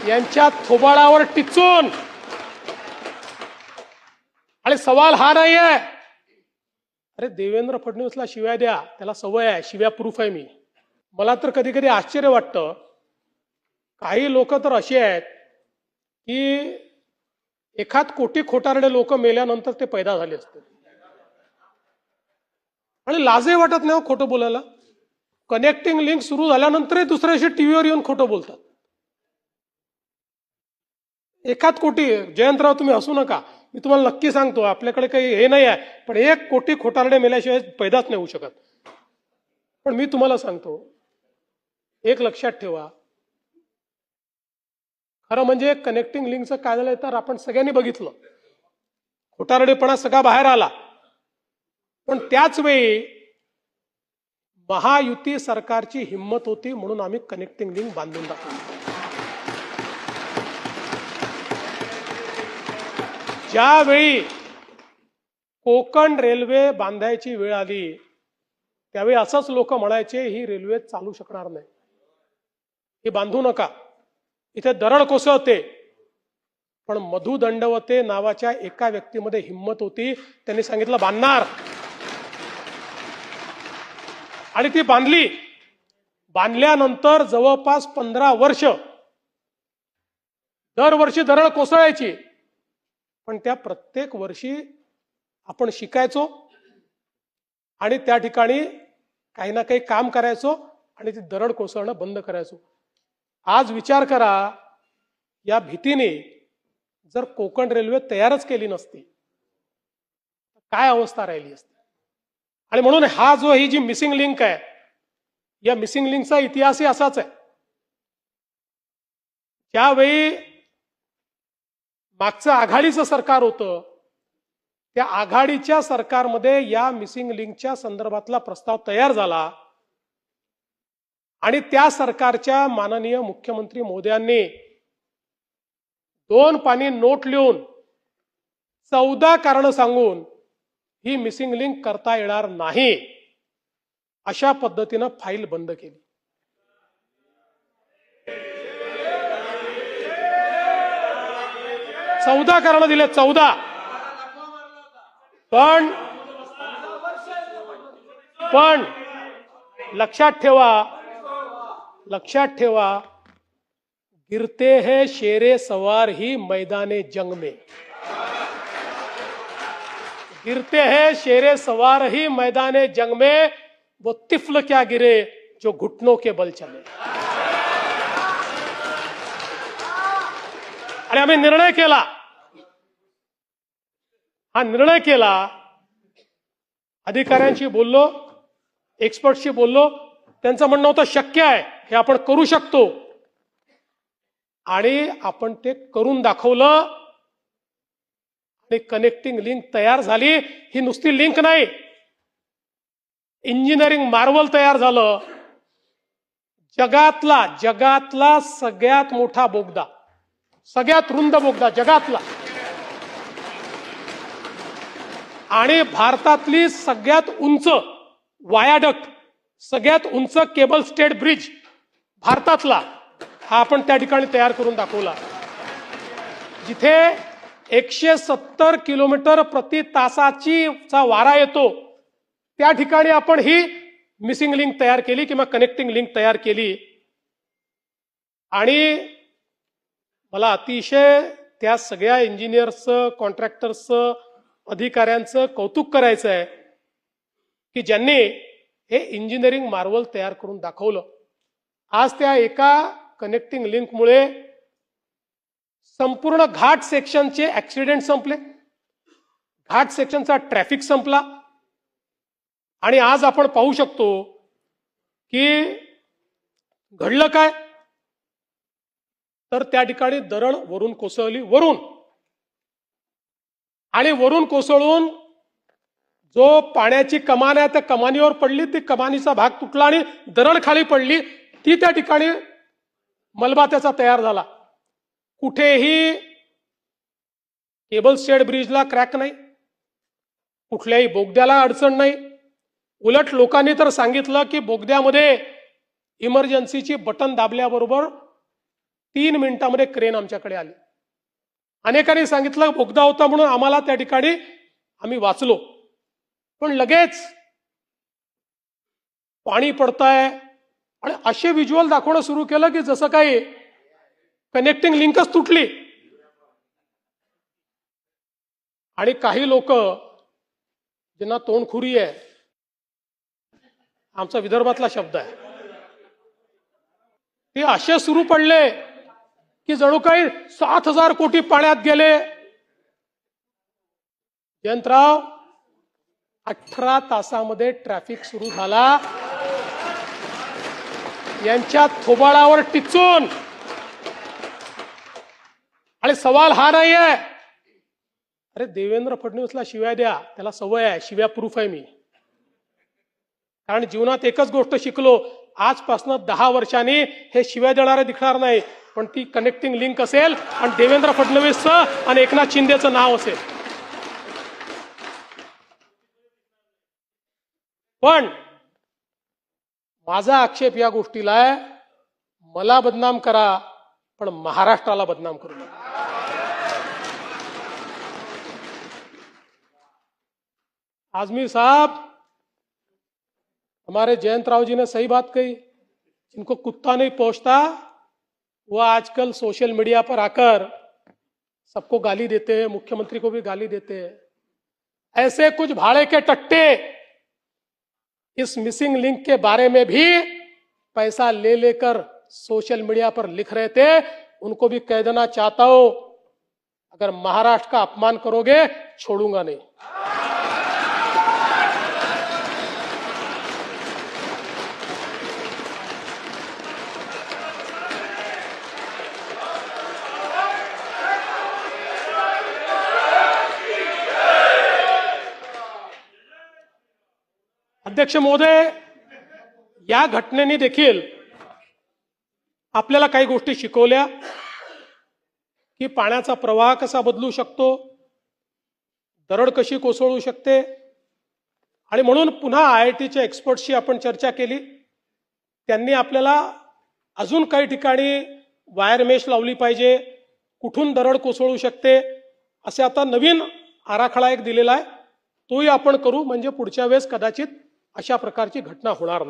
यांच्या थोबाडावर टिचून, आणि सवाल हा नाही आहे, अरे देवेंद्र फडणवीसला शिव्या द्या, त्याला सवय आहे, शिव्या प्रूफ आहे मी. मला तर कधी कधी आश्चर्य वाटतं, काही लोक तर असे आहेत की एखाद कोटी खोटारडे लोक मेल्यानंतर ते पैदा झाले असते आणि लाजही वाटत नाही खोटं बोलायला. कनेक्टिंग लिंक सुरू झाल्यानंतरही दुसऱ्या दिवशी टीव्हीवर येऊन खोटं बोलतात. एखाद कोटी, जयंतराव तुम्ही हसू नका, मी तुम्हाला नक्की सांगतो, आपल्याकडे काही हे नाही आहे, पण 1 कोटी खोटारडे मेल्याशिवाय पैदाच नाही होऊ शकत. पण मी तुम्हाला सांगतो, एक लक्षात ठेवा, खरं म्हणजे कनेक्टिंग लिंकचं काय झालंय तर आपण सगळ्यांनी बघितलं, खोटारडेपणा सगळा बाहेर आला. पण त्याच वेळी महायुती सरकारची हिंमत होती म्हणून आम्ही कनेक्टिंग लिंक बांधून टाकली. ज्यावेळी कोकण रेल्वे बांधायची वेळ आली त्यावेळी असंच लोक म्हणायचे, ही रेल्वे चालू शकणार नाही, ही बांधू नका, इथे दरड कोसळते. पण मधु दंडवते नावाच्या एका व्यक्तीमध्ये हिंमत होती, त्यांनी सांगितलं बांधणार, आणि ती बांधली. बांधल्यानंतर जवळपास 15 वर्ष दरवर्षी दरड कोसळायची, पण त्या प्रत्येक वर्षी आपण शिकायचो आणि त्या ठिकाणी काही ना काही काम करायचो आणि ती दरड कोसळणं बंद करायचो. आज विचार करा, या भीतीने जर कोकण रेल्वे तयारच केली नसती काय अवस्था राहिली असती. आणि म्हणून ही जी मिसिंग लिंक आहे, या मिसिंग लिंकचा इतिहासही असाच आहे. ज्यावेळी मागचं आघाडीचं सरकार होतं, त्या आघाडीच्या सरकारमध्ये या मिसिंग लिंकच्या संदर्भातला प्रस्ताव तयार झाला आणि त्या सरकारच्या माननीय मुख्यमंत्री महोदयांनी 2 पानी नोट लिहून 14 कारण सांगून ही मिसिंग लिंक करता येणार नाही अशा पद्धतीनं फाईल बंद केली. चौदा कारण दिले, 14. पण लक्षात ठेवा, गिरते हैं शेरे सवार ही मैदाने जंग में, गिरते हैं शेरे सवार ही मैदाने जंग में, वो तिफल क्या गिरे जो घुटनों के बल चले. आणि आम्ही निर्णय केला, अधिकाऱ्यांशी बोललो, एक्सपर्टशी बोललो, त्यांचं म्हणणं होतं शक्य आहे, हे आपण करू शकतो, आणि आपण ते करून दाखवलं आणि कनेक्टिंग लिंक तयार झाली. ही नुसती लिंक नाही, इंजिनिअरिंग मार्वल तयार झालं. जगातला सगळ्यात मोठा बोगदा, सगळ्यात रुंद बोगदा जगातला, आणि भारतातली सगळ्यात उंच वायाडक्ट, सगळ्यात उंच केबल स्टेड ब्रिज भारतातला, हा आपण त्या ठिकाणी तयार करून दाखवला. जिथे 170 किलोमीटर प्रति तासाचा वारा येतो, त्या ठिकाणी आपण ही मिसिंग लिंक तयार केली किंवा कनेक्टिंग लिंक तयार केली. आणि मला अतिशय त्या सगळ्या इंजिनियर्सचं, कॉन्ट्रॅक्टर्सचं, अधिकाऱ्यांचं कौतुक करायचं आहे की ज्यांनी हे इंजिनिअरिंग मार्वल तयार करून दाखवलं. आज त्या एका कनेक्टिंग लिंकमुळे संपूर्ण घाट सेक्शनचे ऍक्सिडेंट संपले, घाट सेक्शनचा ट्रॅफिक संपला. आणि आज आपण पाहू शकतो की घडलं काय, तर त्या ठिकाणी दरड वरून कोसळली, आणि वरून कोसळून जो पाण्याची कमान आहे त्या कमानीवर पडली, ती कमानीचा भाग तुटला आणि दरड खाली पडली. ती त्या ठिकाणी मलबा त्याचा तयार झाला. कुठेही केबल स्टेड ब्रिजला क्रॅक नाही, कुठल्याही बोगद्याला अडचण नाही. उलट लोकांनी तर सांगितलं की बोगद्यामध्ये इमर्जन्सीची बटन दाबल्याबरोबर 3 मिनिटांमध्ये क्रेन आमच्याकडे आली. अनेकांनी सांगितलं बोगदा होता म्हणून आम्हाला त्या ठिकाणी आम्ही वाचलो, पण लगेच पाणी पडतंय आणि असे व्हिज्युअल दाखवणं सुरू केलं की जसं काही कनेक्टिंग लिंकच तुटली. आणि काही लोक ज्यांना तोंडखुरी आहे, आमचा विदर्भातला शब्द आहे, ते असे सुरू पडले की जणू काही 7,000 कोटी पाण्यात गेले. जयंतराव, 18 तासामध्ये ट्रॅफिक सुरू झाला. यांच्या थोबाडावर टिचून. आणि सवाल हा नाही आहे, अरे देवेंद्र फडणवीसला शिव्या द्या, त्याला सवय आहे, शिव्या प्रूफ आहे मी. कारण जीवनात एकच गोष्ट शिकलो, आजपासून 10 वर्षांनी हे शिव्या देणारे दिसणार नाही, पण ती कनेक्टिंग लिंक असेल आणि देवेंद्र फडणवीसचं आणि एकनाथ शिंदेचं नाव असेल. पण माझा आक्षेप या गोष्टीला आहे, मला बदनाम करा पण महाराष्ट्राला बदनाम करू नका. आजमी साहब, हमारे जयंत राव जी ने सही बात कही, जिनको कुत्ता नहीं पहुंचता वो आजकल सोशल मीडिया पर आकर सबको गाली देते हैं, मुख्यमंत्री को भी गाली देते हैं. ऐसे कुछ भाड़े के टट्टे इस मिसिंग लिंक के बारे में भी पैसा ले लेकर सोशल मीडिया पर लिख रहे थे. उनको भी कह देना चाहता हूं, अगर महाराष्ट्र का अपमान करोगे छोड़ूंगा नहीं. अध्यक्ष महोदय, या घटनेने देखील आपल्याला काही गोष्टी शिकवल्या की पाण्याचा प्रवाह कसा बदलू शकतो, दरड कशी कोसळू शकते. आणि म्हणून पुन्हा IITच्या एक्सपर्टशी आपण चर्चा केली. त्यांनी आपल्याला अजून काही ठिकाणी वायर मेश लावली पाहिजे, कुठून दरड कोसळू शकते, असे आता नवीन आराखडा एक दिलेला आहे, तोही आपण करू, म्हणजे पुढच्या वेळेस कदाचित अशा प्रकारची घटना होणार नाही.